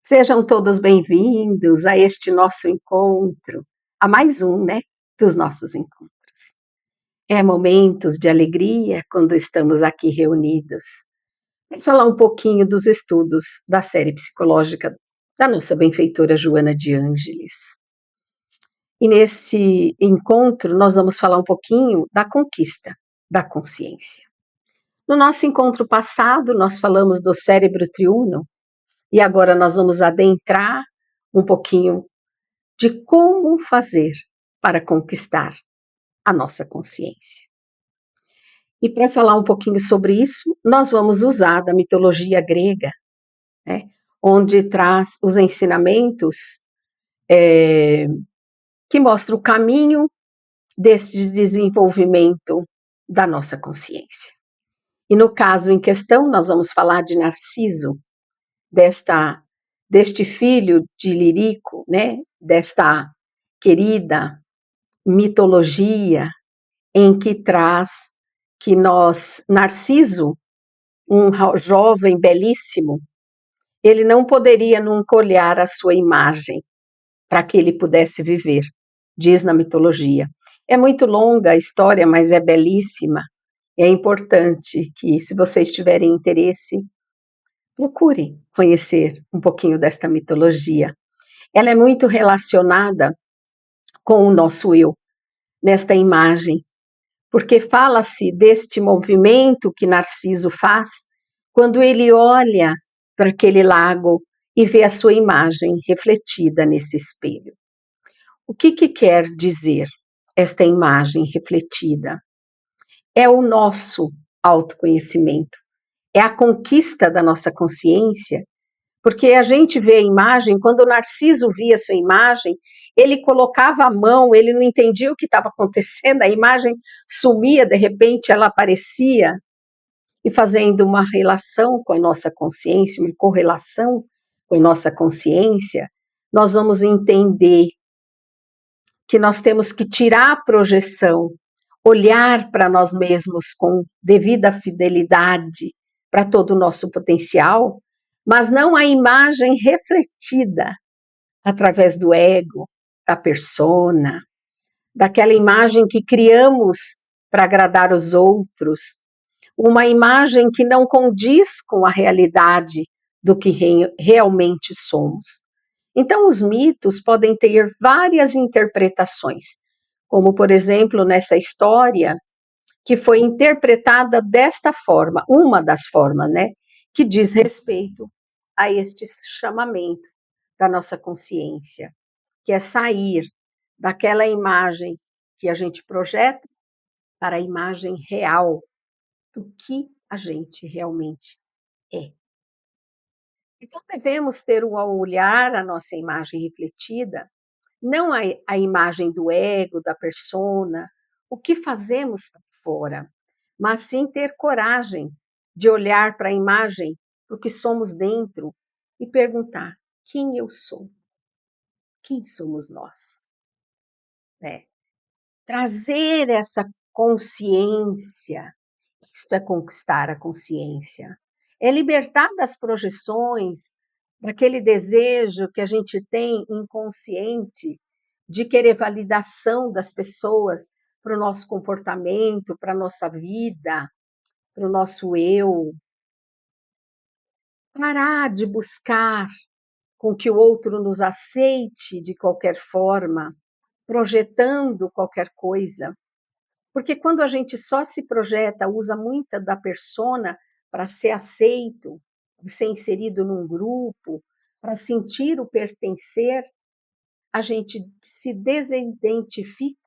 Sejam todos bem-vindos a este nosso encontro, a mais um, dos nossos encontros. É momentos de alegria quando estamos aqui reunidos. Vamos falar um pouquinho dos estudos da série psicológica da nossa benfeitora Joana de Ângeles. E nesse encontro nós vamos falar um pouquinho da conquista da consciência. No nosso encontro passado nós falamos do cérebro triuno e agora nós vamos adentrar um pouquinho de como fazer para conquistar a nossa consciência. E para falar um pouquinho sobre isso, nós vamos usar da mitologia grega, onde traz os ensinamentos que mostram o caminho desse desenvolvimento da nossa consciência. E no caso em questão, nós vamos falar de Narciso, deste filho de Lirico, desta querida mitologia em que traz que Narciso, um jovem belíssimo, ele não poderia nunca olhar a sua imagem para que ele pudesse viver, diz na mitologia. É muito longa a história, mas é belíssima. É importante que, se vocês tiverem interesse, procurem conhecer um pouquinho desta mitologia. Ela é muito relacionada com o nosso eu, nesta imagem, porque fala-se deste movimento que Narciso faz quando ele olha para aquele lago e vê a sua imagem refletida nesse espelho. O que quer dizer esta imagem refletida? É o nosso autoconhecimento, é a conquista da nossa consciência, porque a gente vê a imagem, quando o Narciso via a sua imagem, ele colocava a mão, ele não entendia o que estava acontecendo, a imagem sumia, de repente ela aparecia, e fazendo uma relação com a nossa consciência, uma correlação com a nossa consciência, nós vamos entender que nós temos que tirar a projeção, olhar para nós mesmos com devida fidelidade para todo o nosso potencial, mas não a imagem refletida através do ego, da persona, daquela imagem que criamos para agradar os outros, uma imagem que não condiz com a realidade do que realmente somos. Então, os mitos podem ter várias interpretações, como, por exemplo, nessa história, que foi interpretada desta forma, uma das formas, que diz respeito a este chamamento da nossa consciência, que é sair daquela imagem que a gente projeta para a imagem real do que a gente realmente é. Então, devemos ter ao olhar a nossa imagem refletida, não a imagem do ego, da persona, o que fazemos fora, mas sim ter coragem de olhar para a imagem do que somos dentro e perguntar: quem eu sou? Quem somos nós? Trazer essa consciência, isto é conquistar a consciência, é libertar das projeções, daquele desejo que a gente tem inconsciente de querer validação das pessoas para o nosso comportamento, para a nossa vida, para o nosso eu. Parar de buscar com que o outro nos aceite de qualquer forma, projetando qualquer coisa. Porque quando a gente só se projeta, usa muita da persona para ser aceito, para ser inserido num grupo, para sentir o pertencer, a gente se desidentifica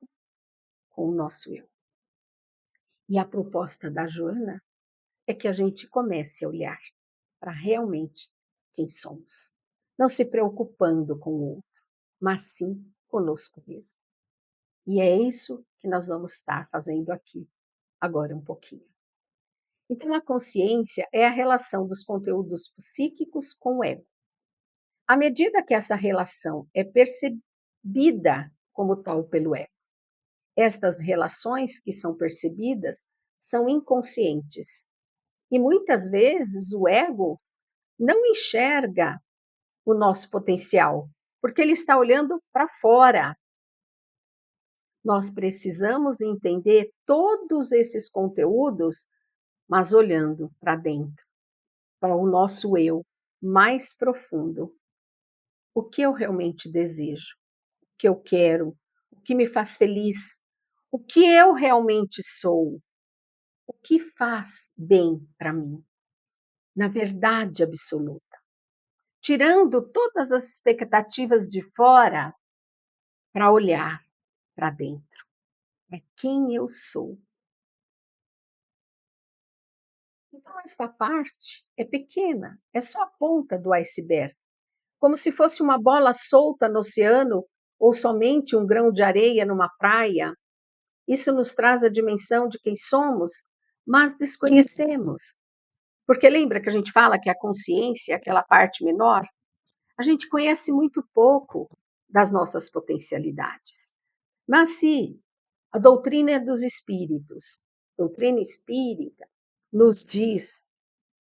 com o nosso eu. E a proposta da Joana é que a gente comece a olhar para realmente quem somos, não se preocupando com o outro, mas sim conosco mesmo. E é isso que nós vamos estar fazendo aqui agora um pouquinho. Então, a consciência é a relação dos conteúdos psíquicos com o ego. À medida que essa relação é percebida como tal pelo ego, estas relações que são percebidas são inconscientes. E muitas vezes o ego não enxerga o nosso potencial, porque ele está olhando para fora. Nós precisamos entender todos esses conteúdos, mas olhando para dentro, para o nosso eu mais profundo. O que eu realmente desejo? O que eu quero? O que me faz feliz? O que eu realmente sou? O que faz bem para mim? Na verdade absoluta. Tirando todas as expectativas de fora para olhar para dentro. É quem eu sou. Então, esta parte é pequena, é só a ponta do iceberg, como se fosse uma bola solta no oceano ou somente um grão de areia numa praia. Isso nos traz a dimensão de quem somos, mas desconhecemos. Porque lembra que a gente fala que a consciência é aquela parte menor? A gente conhece muito pouco das nossas potencialidades. Mas se a doutrina dos espíritos, doutrina espírita, nos diz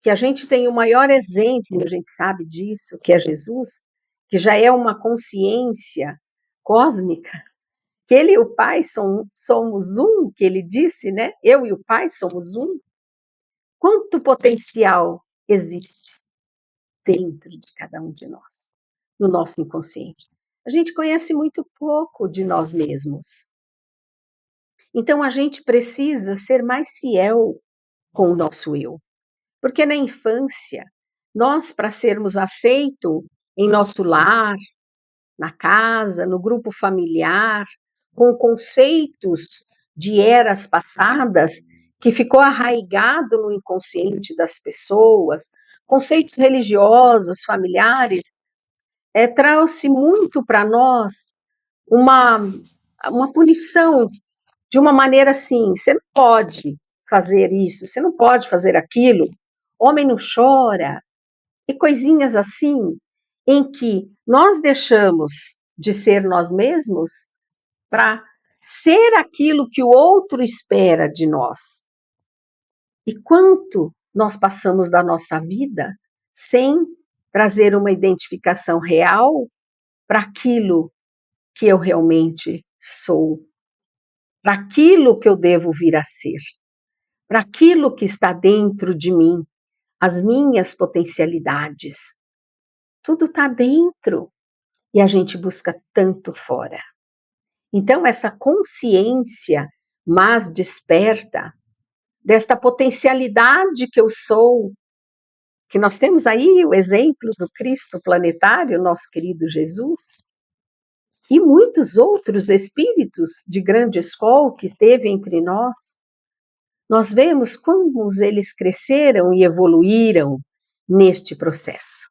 que a gente tem o maior exemplo, a gente sabe disso, que é Jesus, que já é uma consciência cósmica, que ele e o Pai somos um, que ele disse, né? Eu e o Pai somos um. Quanto potencial existe dentro de cada um de nós, no nosso inconsciente? A gente conhece muito pouco de nós mesmos. Então a gente precisa ser mais fiel com o nosso eu. Porque na infância, nós, para sermos aceitos em nosso lar, na casa, no grupo familiar, com conceitos de eras passadas, que ficou arraigado no inconsciente das pessoas, conceitos religiosos, familiares, trouxe muito para nós uma, uma punição, de uma maneira assim, você não pode fazer isso, você não pode fazer aquilo, homem não chora, e coisinhas assim, em que nós deixamos de ser nós mesmos para ser aquilo que o outro espera de nós. E quanto nós passamos da nossa vida sem trazer uma identificação real para aquilo que eu realmente sou, para aquilo que eu devo vir a ser, para aquilo que está dentro de mim, as minhas potencialidades. Tudo está dentro e a gente busca tanto fora. Então, essa consciência mais desperta desta potencialidade que eu sou, que nós temos aí o exemplo do Cristo planetário, nosso querido Jesus, e muitos outros espíritos de grande escola que esteve entre nós. Nós vemos como eles cresceram e evoluíram neste processo.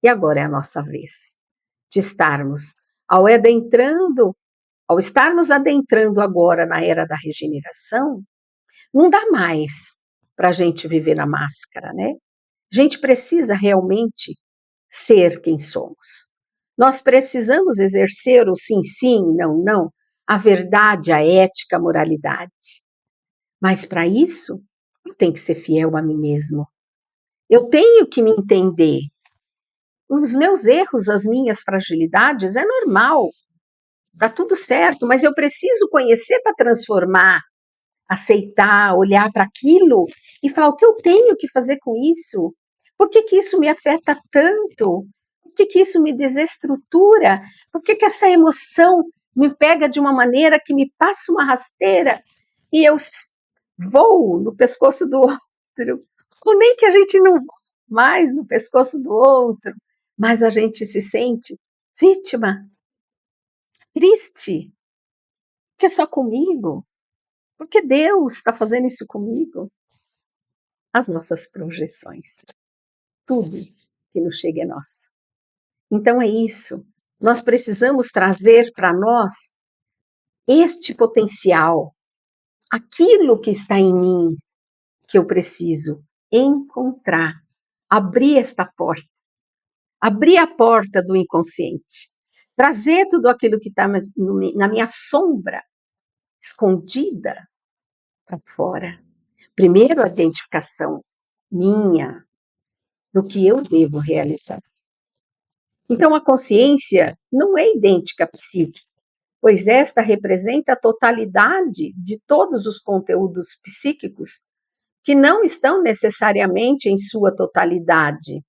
E agora é a nossa vez de estarmos, ao estarmos adentrando agora na era da regeneração, não dá mais para a gente viver na máscara, né? A gente precisa realmente ser quem somos. Nós precisamos exercer o sim, sim, não, não, a verdade, a ética, a moralidade. Mas para isso, eu tenho que ser fiel a mim mesmo. Eu tenho que me entender. Os meus erros, as minhas fragilidades, é normal. Tá tudo certo, mas eu preciso conhecer para transformar, aceitar, olhar para aquilo e falar o que eu tenho que fazer com isso? Por que que isso me afeta tanto? Por que que isso me desestrutura? Por que que essa emoção me pega de uma maneira que me passa uma rasteira e eu vou no pescoço do outro? Ou nem que a gente não vá mais no pescoço do outro, mas a gente se sente vítima, triste, que é só comigo. Por que Deus está fazendo isso comigo? As nossas projeções. Tudo que nos chega é nosso. Então é isso. Nós precisamos trazer para nós este potencial, aquilo que está em mim, que eu preciso encontrar, abrir esta porta, abrir a porta do inconsciente, trazer tudo aquilo que está na minha sombra, escondida, para fora. Primeiro, a identificação minha, do que eu devo realizar. Então, a consciência não é idêntica à psique, pois esta representa a totalidade de todos os conteúdos psíquicos que não estão necessariamente em sua totalidade,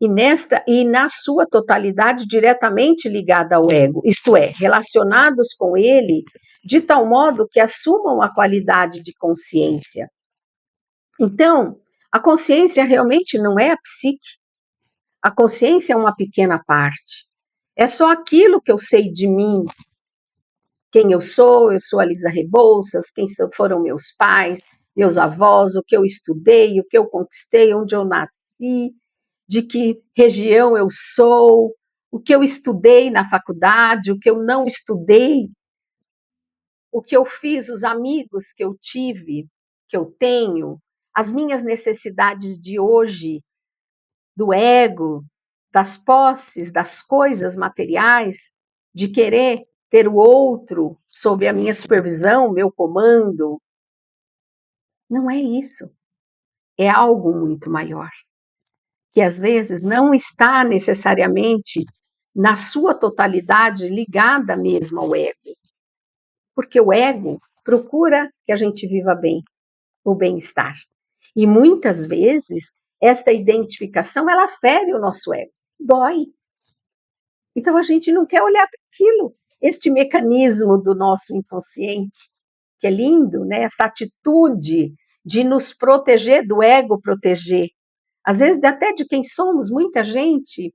e na sua totalidade diretamente ligada ao ego, isto é, relacionados com ele de tal modo que assumam a qualidade de consciência. Então, a consciência realmente não é a psique. A consciência é uma pequena parte. É só aquilo que eu sei de mim, quem eu sou a Lisa Rebouças, quem foram meus pais, meus avós, o que eu estudei, o que eu conquistei, onde eu nasci, de que região eu sou, o que eu estudei na faculdade, o que eu não estudei, o que eu fiz, os amigos que eu tive, que eu tenho, as minhas necessidades de hoje, do ego, das posses, das coisas materiais, de querer ter o outro sob a minha supervisão, meu comando. Não é isso. É algo muito maior, que às vezes não está necessariamente na sua totalidade ligada mesmo ao ego. Porque o ego procura que a gente viva bem, o bem-estar. E muitas vezes esta identificação ela fere o nosso ego, dói. Então a gente não quer olhar para aquilo. Este mecanismo do nosso inconsciente, que é lindo, né? Essa atitude de nos proteger do ego proteger. Às vezes até de quem somos, muita gente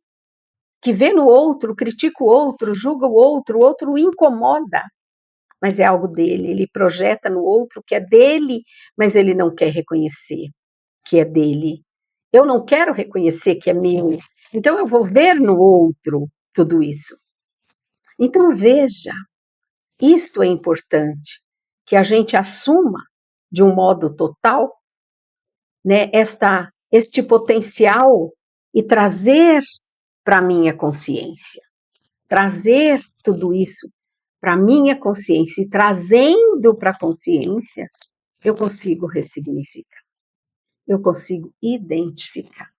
que vê no outro, critica o outro o incomoda, mas é algo dele, ele projeta no outro que é dele, mas ele não quer reconhecer que é dele. Eu não quero reconhecer que é meu, então eu vou ver no outro tudo isso. Então veja, isto é importante, que a gente assuma de um modo total, né, este potencial e trazer para a minha consciência, trazer tudo isso para a minha consciência e trazendo para a consciência, eu consigo ressignificar, eu consigo identificar.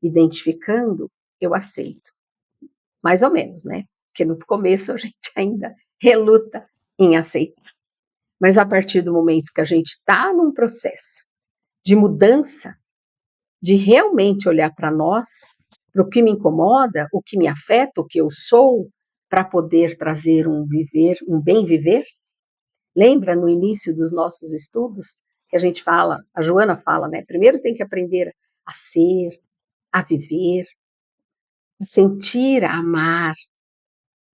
Identificando, eu aceito. Mais ou menos, né? Porque no começo a gente ainda reluta em aceitar. Mas a partir do momento que a gente está num processo de mudança, de realmente olhar para nós, para o que me incomoda, o que me afeta, o que eu sou, para poder trazer um viver, um bem viver. Lembra no início dos nossos estudos que a gente fala, a Joana fala, né? Primeiro tem que aprender a ser, a viver, a sentir, a amar.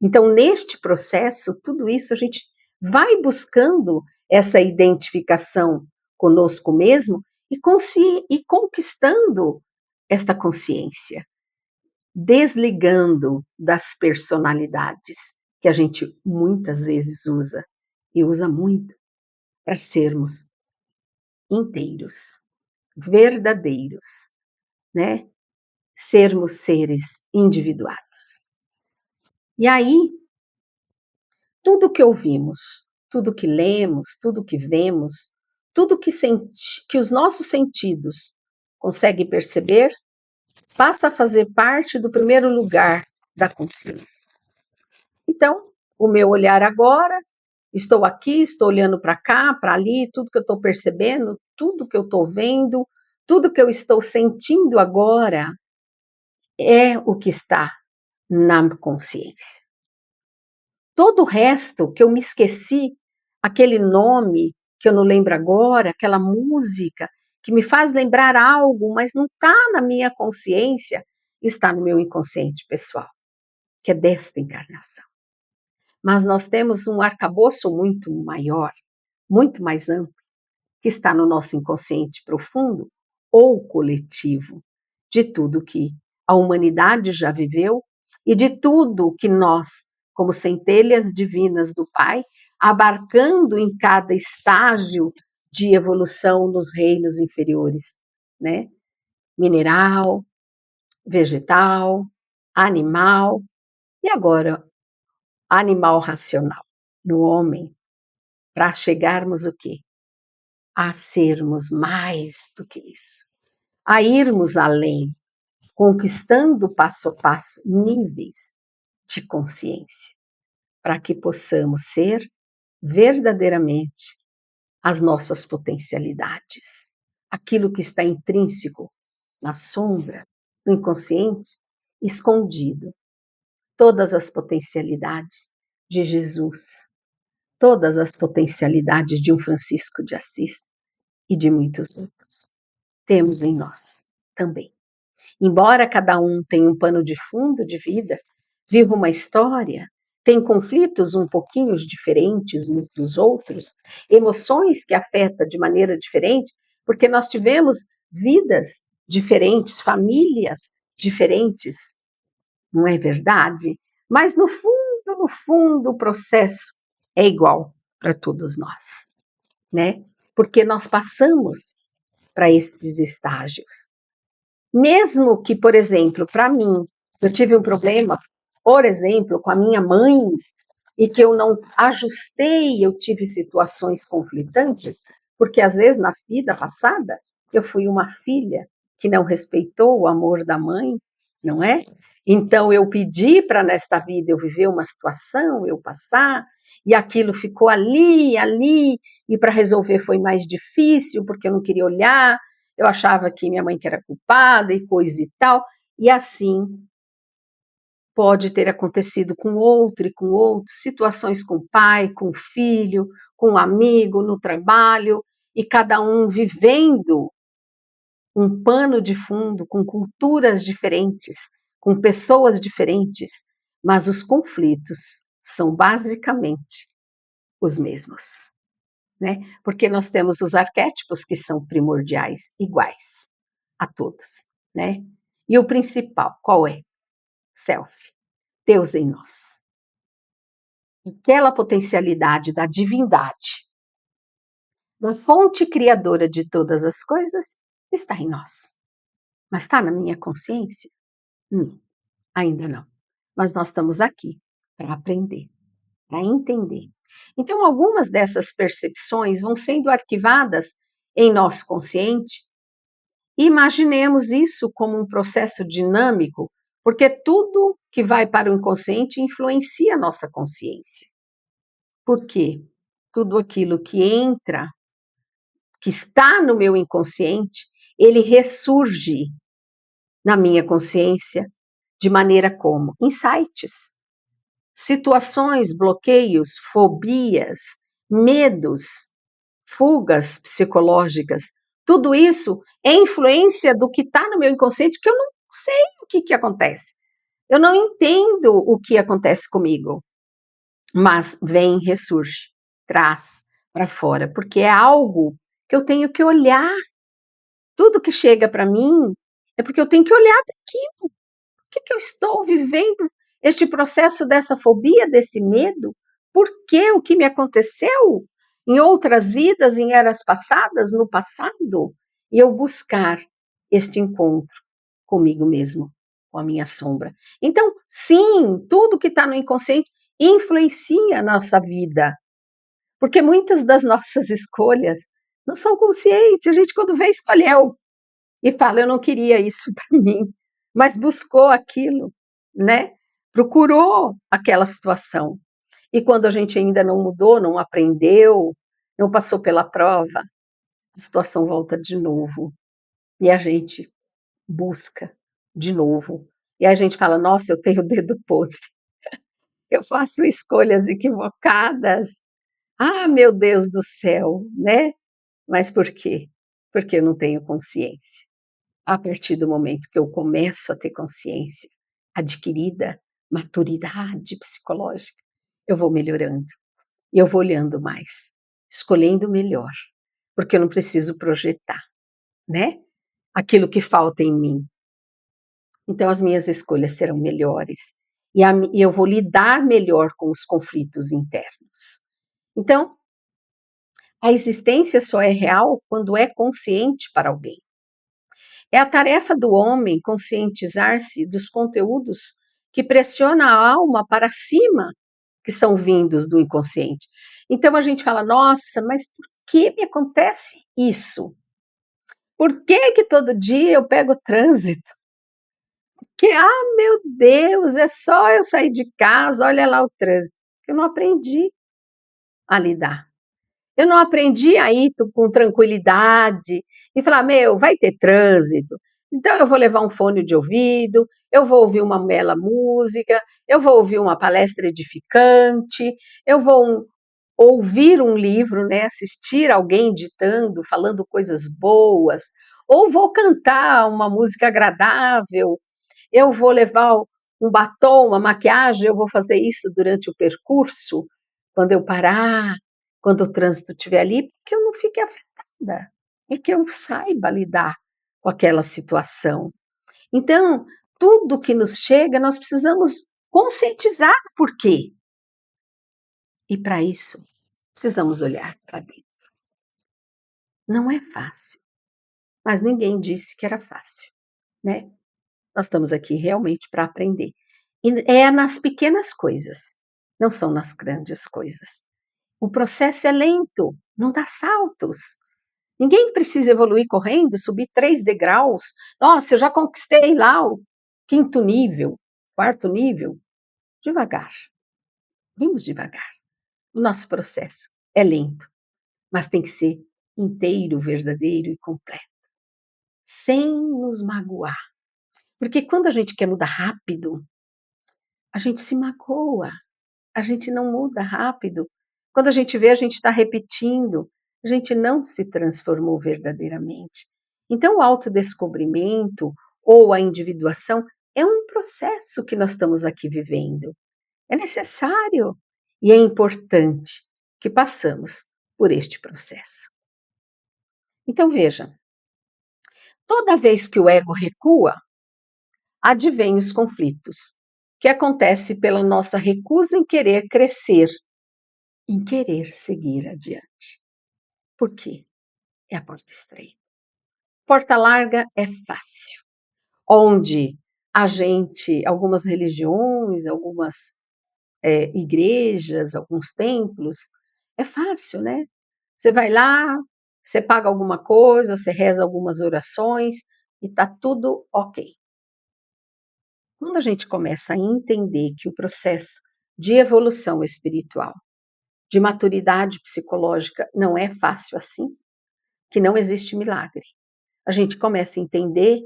Então, neste processo, tudo isso a gente vai buscando essa identificação conosco mesmo e conquistando esta consciência, desligando das personalidades que a gente muitas vezes usa, e usa muito, para sermos inteiros, verdadeiros, né? Sermos seres individuados. E aí, tudo que ouvimos, tudo que lemos, tudo que vemos, tudo que os nossos sentidos conseguem perceber, passa a fazer parte do primeiro lugar da consciência. Então, o meu olhar agora, estou aqui, estou olhando para cá, para ali, tudo que eu estou percebendo, tudo que eu estou vendo, tudo que eu estou sentindo agora é o que está na consciência. Todo o resto que eu me esqueci, aquele nome que eu não lembro agora, aquela música que me faz lembrar algo, mas não está na minha consciência, está no meu inconsciente pessoal, que é desta encarnação. Mas nós temos um arcabouço muito maior, muito mais amplo, que está no nosso inconsciente profundo ou coletivo, de tudo que a humanidade já viveu e de tudo que nós, como centelhas divinas do Pai, abarcando em cada estágio de evolução nos reinos inferiores, né? Mineral, vegetal, animal e agora animal racional, no homem, para chegarmos o quê? A sermos mais do que isso, a irmos além, conquistando passo a passo níveis de consciência, para que possamos ser verdadeiramente as nossas potencialidades. Aquilo que está intrínseco na sombra, no inconsciente, escondido. Todas as potencialidades de Jesus, todas as potencialidades de um Francisco de Assis e de muitos outros. Temos em nós também. Embora cada um tenha um pano de fundo de vida, viva uma história, tem conflitos um pouquinho diferentes uns dos outros, emoções que afetam de maneira diferente, porque nós tivemos vidas diferentes, famílias diferentes, não é verdade? Mas no fundo, o processo é igual para todos nós, né? Porque nós passamos para estes estágios. Mesmo que, por exemplo, para mim, eu tive um problema, por exemplo, com a minha mãe, e que eu não ajustei, eu tive situações conflitantes, porque às vezes na vida passada eu fui uma filha que não respeitou o amor da mãe, não é? Então eu pedi para nesta vida eu viver uma situação, eu passar, e aquilo ficou ali, e para resolver foi mais difícil, porque eu não queria olhar, eu achava que minha mãe que era culpada e coisa e tal, e assim pode ter acontecido com outro e com outro, situações com o pai, com o filho, com um amigo, no trabalho, e cada um vivendo um pano de fundo, com culturas diferentes, com pessoas diferentes, mas os conflitos são basicamente os mesmos, né? Porque nós temos os arquétipos que são primordiais, iguais a todos, né? E o principal, qual é? Self, Deus em nós. Aquela potencialidade da divindade, da fonte criadora de todas as coisas, está em nós. Mas está na minha consciência? Não, ainda não. Mas nós estamos aqui para aprender, para entender. Então, algumas dessas percepções vão sendo arquivadas em nosso consciente. Imaginemos isso como um processo dinâmico, porque tudo que vai para o inconsciente influencia a nossa consciência. Por quê? Tudo aquilo que entra, que está no meu inconsciente, ele ressurge na minha consciência de maneira como? Insights, situações, bloqueios, fobias, medos, fugas psicológicas, tudo isso é influência do que está no meu inconsciente que eu não sei o que acontece. Eu não entendo o que acontece comigo, mas vem, ressurge, traz para fora, porque é algo que eu tenho que olhar. Tudo que chega para mim é porque eu tenho que olhar para aquilo. Por que eu estou vivendo este processo dessa fobia, desse medo? Por que o que me aconteceu em outras vidas, em eras passadas, no passado? E eu buscar este encontro comigo mesmo, com a minha sombra. Então, sim, tudo que está no inconsciente influencia a nossa vida, porque muitas das nossas escolhas não são conscientes. A gente, quando vê, escolheu e fala: eu não queria isso para mim, mas buscou aquilo, né? Procurou aquela situação. E quando a gente ainda não mudou, não aprendeu, não passou pela prova, a situação volta de novo. E a gente busca de novo. E a gente fala: nossa, eu tenho o dedo podre, eu faço escolhas equivocadas. Ah, meu Deus do céu, né? Mas por quê? Porque eu não tenho consciência. A partir do momento que eu começo a ter consciência adquirida, maturidade psicológica, eu vou melhorando. E eu vou olhando mais, escolhendo melhor, porque eu não preciso projetar, né? Aquilo que falta em mim. Então, as minhas escolhas serão melhores e eu vou lidar melhor com os conflitos internos. Então, a existência só é real quando é consciente para alguém. É a tarefa do homem conscientizar-se dos conteúdos que pressionam a alma para cima, que são vindos do inconsciente. Então a gente fala: nossa, mas por que me acontece isso? Por que todo dia eu pego trânsito? Que, meu Deus, é só eu sair de casa, olha lá o trânsito. Eu não aprendi a lidar. Eu não aprendi a ir com tranquilidade e falar, meu, vai ter trânsito, então eu vou levar um fone de ouvido, eu vou ouvir uma bela música, eu vou ouvir uma palestra edificante, eu vou ouvir um livro, né, assistir alguém ditando, falando coisas boas, ou vou cantar uma música agradável, eu vou levar um batom, uma maquiagem, eu vou fazer isso durante o percurso, quando eu parar, quando o trânsito estiver ali, porque eu não fique afetada, e que eu saiba lidar com aquela situação. Então, tudo que nos chega, nós precisamos conscientizar por quê. E para isso, precisamos olhar para dentro. Não é fácil, mas ninguém disse que era fácil, né? Nós estamos aqui realmente para aprender. E é nas pequenas coisas, não são nas grandes coisas. O processo é lento, não dá saltos. Ninguém precisa evoluir correndo, subir 3 degraus. Nossa, eu já conquistei lá o 5º nível, 4º nível. Devagar, vamos devagar. O nosso processo é lento, mas tem que ser inteiro, verdadeiro e completo, sem nos magoar. Porque quando a gente quer mudar rápido, a gente se magoa, a gente não muda rápido. Quando a gente vê, a gente está repetindo, a gente não se transformou verdadeiramente. Então, o autodescobrimento ou a individuação é um processo que nós estamos aqui vivendo. É necessário e é importante que passamos por este processo. Então, veja, toda vez que o ego recua, advém os conflitos, que acontece pela nossa recusa em querer crescer, em querer seguir adiante. Por quê? É a porta estreita. Porta larga é fácil, onde a gente, algumas religiões, algumas igrejas, alguns templos, é fácil, né? Você vai lá, você paga alguma coisa, você reza algumas orações e tá tudo ok. Quando a gente começa a entender que o processo de evolução espiritual, de maturidade psicológica, não é fácil assim, que não existe milagre, a gente começa a entender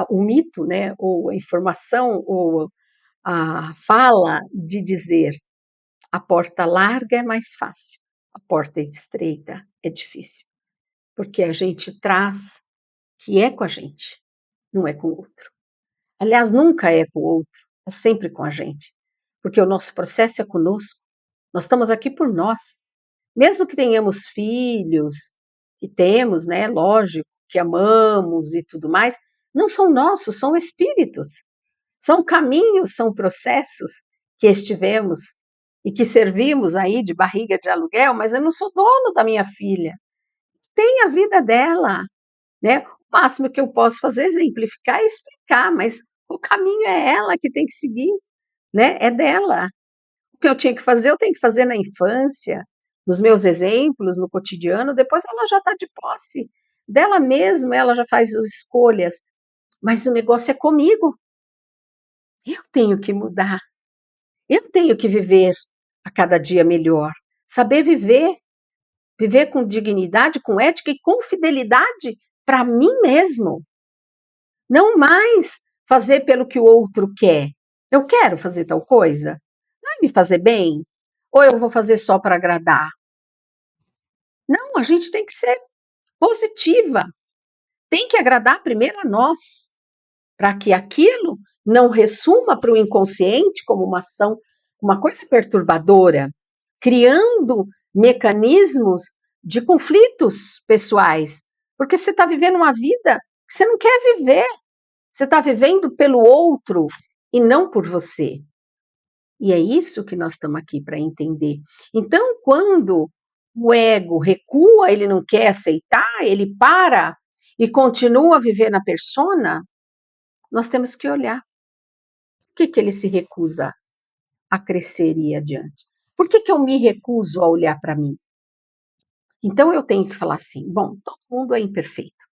o mito, né, ou a informação, ou a fala de dizer a porta larga é mais fácil, a porta estreita é difícil, porque a gente traz que é com a gente, não é com o outro. Aliás, nunca é com o outro, é sempre com a gente, porque o nosso processo é conosco, nós estamos aqui por nós. Mesmo que tenhamos filhos, e temos, né, lógico, que amamos e tudo mais, não são nossos, são espíritos. São caminhos, são processos que estivemos e que servimos aí de barriga de aluguel, mas eu não sou dono da minha filha. Tem a vida dela, né? O máximo que eu posso fazer é exemplificar e explicar, mas o caminho é ela que tem que seguir, né? É dela. O que eu tinha que fazer, eu tenho que fazer na infância, nos meus exemplos, no cotidiano, depois ela já está de posse. Dela mesma, ela já faz as escolhas, mas o negócio é comigo. Eu tenho que mudar, eu tenho que viver a cada dia melhor, saber viver, viver com dignidade, com ética e com fidelidade para mim mesmo. Não mais fazer pelo que o outro quer. Eu quero fazer tal coisa, vai me fazer bem? Ou eu vou fazer só para agradar? Não, a gente tem que ser positiva, tem que agradar primeiro a nós, para que aquilo não ressuma para o inconsciente como uma ação, uma coisa perturbadora, criando mecanismos de conflitos pessoais, porque você está vivendo uma vida que você não quer viver, você está vivendo pelo outro e não por você. E é isso que nós estamos aqui para entender. Então, quando o ego recua, ele não quer aceitar, ele para e continua a viver na persona, nós temos que olhar. Por que ele se recusa a crescer e ir adiante? Por que eu me recuso a olhar para mim? Então eu tenho que falar assim, bom, todo mundo é imperfeito.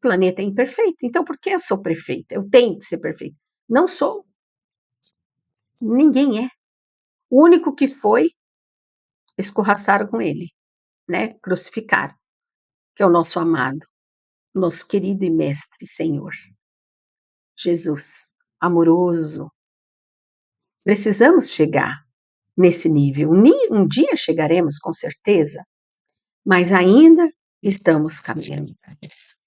planeta é imperfeito. Então, por que eu sou perfeita? Eu tenho que ser perfeita. Não sou. Ninguém é. O único que foi, escorraçaram com ele, né? Crucificaram, que é o nosso amado, nosso querido e mestre Senhor, Jesus, amoroso. Precisamos chegar nesse nível. Um dia chegaremos, com certeza, mas ainda estamos caminhando para isso.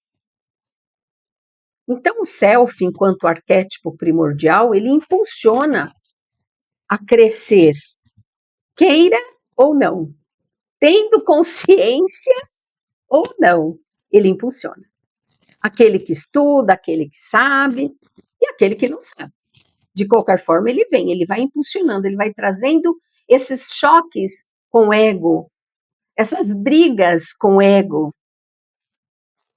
Então, o self, enquanto arquétipo primordial, ele impulsiona a crescer, queira ou não, tendo consciência ou não, ele impulsiona. Aquele que estuda, aquele que sabe e aquele que não sabe. De qualquer forma, ele vai impulsionando, ele vai trazendo esses choques com o ego, essas brigas com o ego.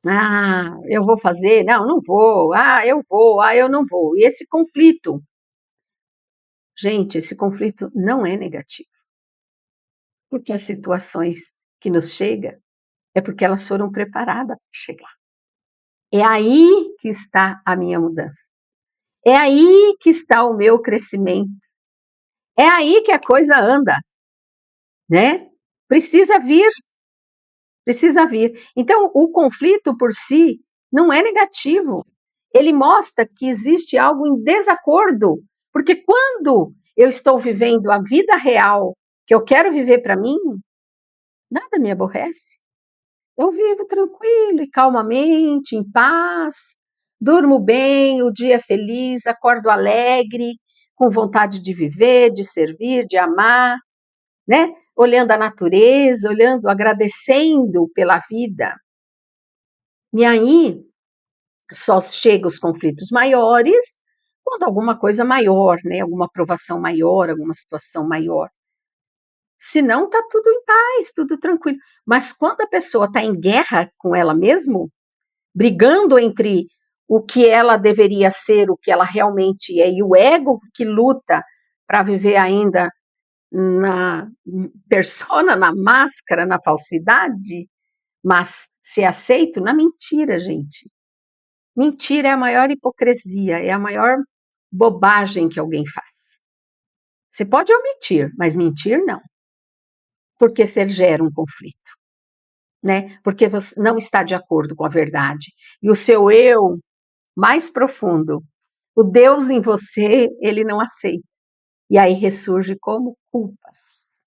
Ah, eu vou fazer, não vou, eu vou, eu não vou. E esse conflito, gente, esse conflito não é negativo. Porque as situações que nos chegam é porque elas foram preparadas para chegar. É aí que está a minha mudança. É aí que está o meu crescimento. É aí que a coisa anda, né? Precisa vir, precisa vir. Então, o conflito por si não é negativo. Ele mostra que existe algo em desacordo, porque quando eu estou vivendo a vida real que eu quero viver para mim, nada me aborrece. Eu vivo tranquilo e calmamente, em paz, durmo bem, o dia é feliz, acordo alegre, com vontade de viver, de servir, de amar, né? Olhando a natureza, olhando, agradecendo pela vida. E aí só chegam os conflitos maiores quando alguma coisa maior, né? Alguma aprovação maior, alguma situação maior. Senão está tudo em paz, tudo tranquilo. Mas quando a pessoa está em guerra com ela mesma, brigando entre o que ela deveria ser, o que ela realmente é, e o ego que luta para viver ainda na persona, na máscara, na falsidade, mas ser aceito na mentira, gente. Mentira é a maior hipocrisia, é a maior bobagem que alguém faz. Você pode omitir, mas mentir não. Porque você gera um conflito, né? Porque você não está de acordo com a verdade. E o seu eu mais profundo, o Deus em você, ele não aceita. E aí ressurge como culpas.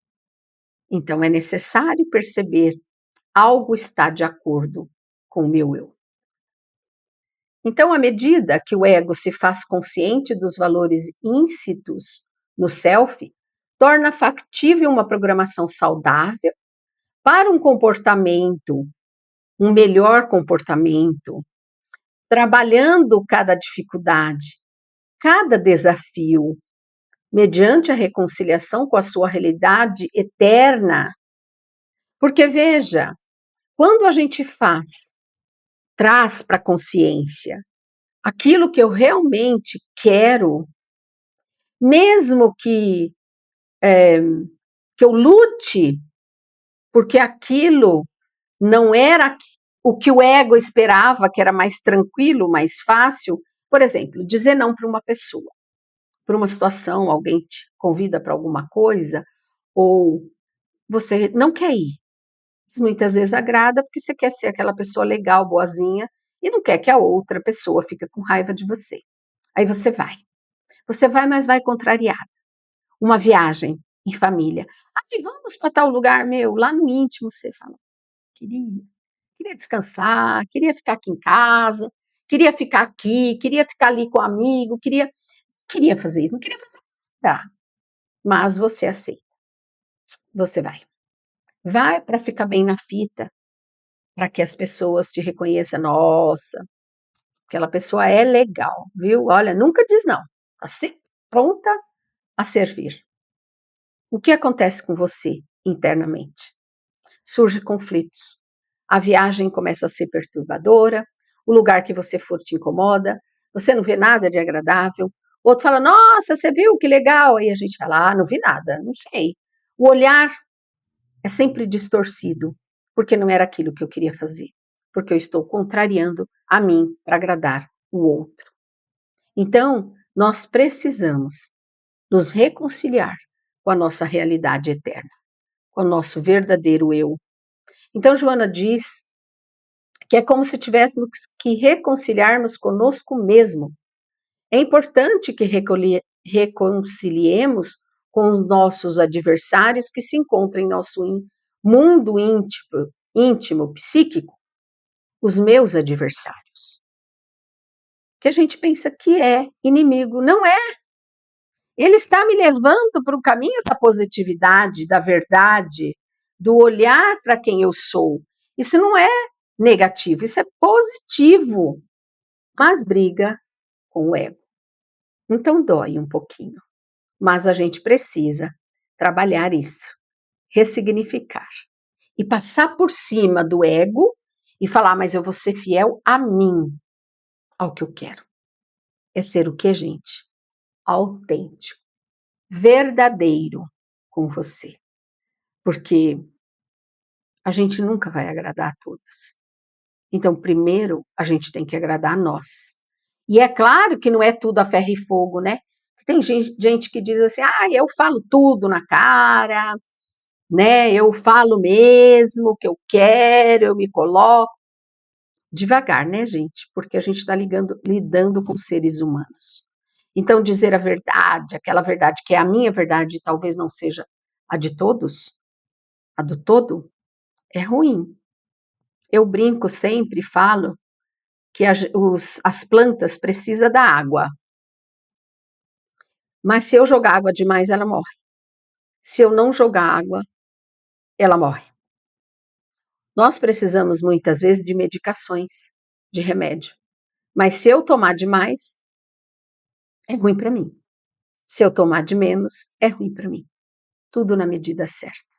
Então é necessário perceber algo está de acordo com o meu eu. Então, à medida que o ego se faz consciente dos valores íncitos no self, torna factível uma programação saudável para um comportamento, um melhor comportamento, trabalhando cada dificuldade, cada desafio, mediante a reconciliação com a sua realidade eterna. Porque veja, quando a gente traz para a consciência aquilo que eu realmente quero, mesmo que eu lute, porque aquilo não era o que o ego esperava, que era mais tranquilo, mais fácil. Por exemplo, dizer não para uma pessoa, para uma situação, alguém te convida para alguma coisa, ou você não quer ir. Muitas vezes agrada porque você quer ser aquela pessoa legal, boazinha, e não quer que a outra pessoa fique com raiva de você. Aí você vai. Você vai, mas vai contrariada. Uma viagem em família. Ai, vamos para tal lugar, meu, lá no íntimo, você fala, queria descansar, queria ficar aqui em casa, queria ficar aqui, queria ficar ali com o amigo, queria fazer isso, não queria fazer nada. Mas você aceita. Você vai. Vai para ficar bem na fita, para que as pessoas te reconheçam. Nossa, aquela pessoa é legal, viu? Olha, nunca diz não. Está sempre pronta a servir. O que acontece com você internamente? Surgem conflitos. A viagem começa a ser perturbadora, o lugar que você for te incomoda, você não vê nada de agradável. O outro fala, nossa, você viu que legal? Aí a gente fala, não vi nada, não sei. O olhar é sempre distorcido, porque não era aquilo que eu queria fazer. porque eu estou contrariando a mim para agradar o outro. Então, nós precisamos nos reconciliar com a nossa realidade eterna, com o nosso verdadeiro eu. Então, Joana diz que é como se tivéssemos que reconciliarmos conosco mesmo. É importante que reconciliemos com os nossos adversários que se encontram em nosso mundo íntimo, psíquico, os meus adversários. Que a gente pensa que é inimigo, não é. Ele está me levando para o caminho da positividade, da verdade, do olhar para quem eu sou. Isso não é negativo, isso é positivo, mas briga com o ego. Então dói um pouquinho, mas a gente precisa trabalhar isso, ressignificar e passar por cima do ego e falar, mas eu vou ser fiel a mim, ao que eu quero. É ser o que, gente? Autêntico, verdadeiro com você. Porque a gente nunca vai agradar a todos. Então, primeiro, a gente tem que agradar a nós. E é claro que não é tudo a ferro e fogo, né? Tem gente que diz assim, eu falo tudo na cara, né? Eu falo mesmo o que eu quero, eu me coloco. Devagar, né, gente? Porque a gente está lidando com seres humanos. Então, dizer a verdade, aquela verdade que é a minha verdade e talvez não seja a de todos, a do todo, é ruim. Eu brinco sempre e falo que as plantas precisam da água. Mas se eu jogar água demais, ela morre. Se eu não jogar água, ela morre. Nós precisamos muitas vezes de medicações, de remédio. Mas se eu tomar demais, é ruim para mim. Se eu tomar de menos, é ruim para mim. Tudo na medida certa.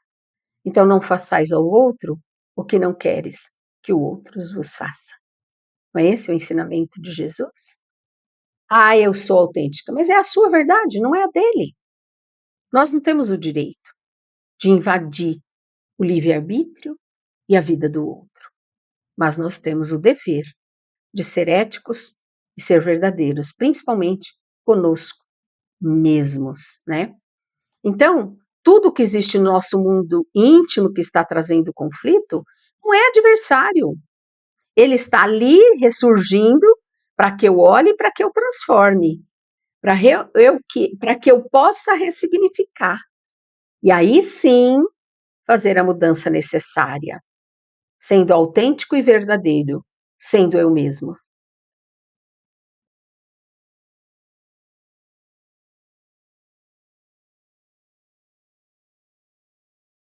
Então não façais ao outro o que não queres que o outro vos faça. Não é esse o ensinamento de Jesus? Eu sou autêntica, mas é a sua verdade, não é a dele. Nós não temos o direito de invadir o livre-arbítrio e a vida do outro, mas nós temos o dever de ser éticos e ser verdadeiros, principalmente conosco mesmos, né? Então, tudo que existe no nosso mundo íntimo que está trazendo conflito não é adversário. Ele está ali ressurgindo para que eu olhe e para que eu transforme, para que eu possa ressignificar. E aí sim fazer a mudança necessária, sendo autêntico e verdadeiro, sendo eu mesmo.